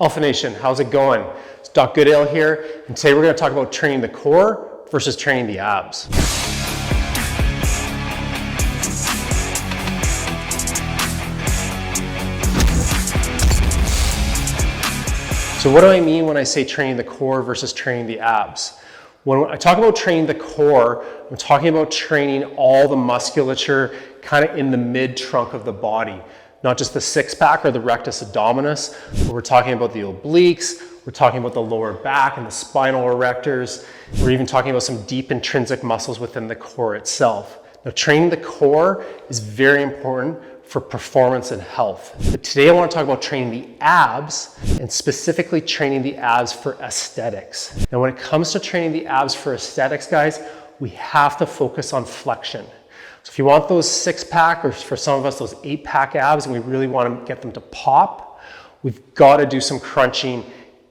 Alpha Nation, how's it going? It's Doc Goodale here, and today we're going to talk about training the core versus training the abs. So what do I mean when I say training the core versus training the abs? When I talk about training the core, I'm talking about training all the musculature kind of in the mid-trunk of the body. Not just the six-pack or the rectus abdominis, but we're talking about the obliques, we're talking about the lower back and the spinal erectors, we're even talking about some deep intrinsic muscles within the core itself. Now, training the core is very important for performance and health. But today I want to talk about training the abs, and specifically training the abs for aesthetics. Now, when it comes to training the abs for aesthetics, guys, we have to focus on flexion. So if you want those six-pack, or for some of us, those eight-pack abs, and we really want to get them to pop, we've got to do some crunching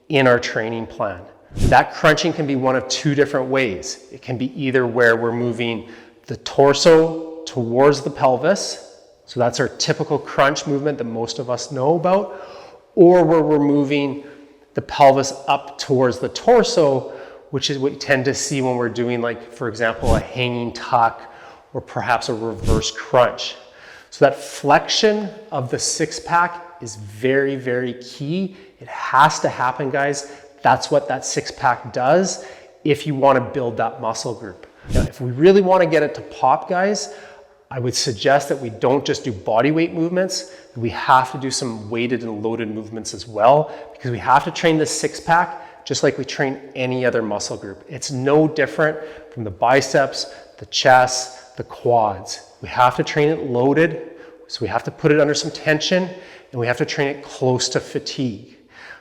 in our training plan. That crunching can be one of two different ways. It can be either where we're moving the torso towards the pelvis, so that's our typical crunch movement that most of us know about, or where we're moving the pelvis up towards the torso, which is what you tend to see when we're doing, like, for example, a hanging tuck, or perhaps a reverse crunch. So that flexion of the six-pack is very, very key. It has to happen, guys. That's what that six-pack does if you want to build that muscle group. Now, if we really want to get it to pop, guys, I would suggest that we don't just do body weight movements. We have to do some weighted and loaded movements as well, because we have to train the six-pack just like we train any other muscle group. It's no different from the biceps, the chest, the quads. We have to train it loaded, so we have to put it under some tension, and we have to train it close to fatigue.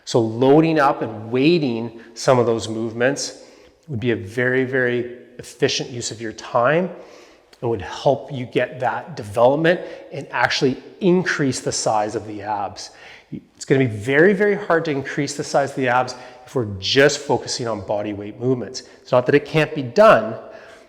So loading up and weighting some of those movements would be a very, very efficient use of your time, and would help you get that development and actually increase the size of the abs. It's going to be very, very hard to increase the size of the abs if we're just focusing on body weight movements. It's not that it can't be done,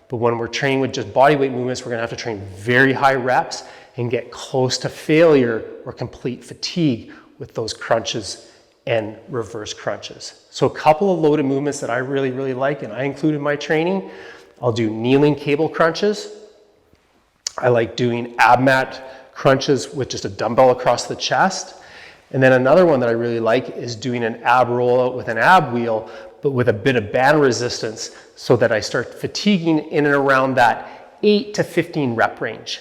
but when we're training with just body weight movements, we're gonna have to train very high reps and get close to failure or complete fatigue with those crunches and reverse crunches. So a couple of loaded movements that I really, really like, and I include in my training, I'll do kneeling cable crunches. I like doing ab mat crunches with just a dumbbell across the chest. And then another one that I really like is doing an ab rollout with an ab wheel, but with a bit of band resistance, so that I start fatiguing in and around that 8 to 15 rep range.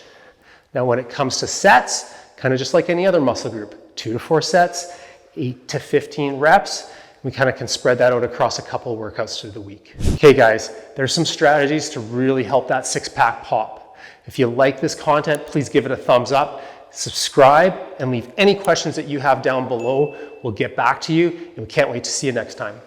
Now, when it comes to sets, kind of just like any other muscle group, 2 to 4 sets, 8 to 15 reps. We kind of can spread that out across a couple of workouts through the week. Okay, guys, there's some strategies to really help that six-pack pop. If you like this content, please give it a thumbs up, subscribe, and leave any questions that you have down below. We'll get back to you, and we can't wait to see you next time.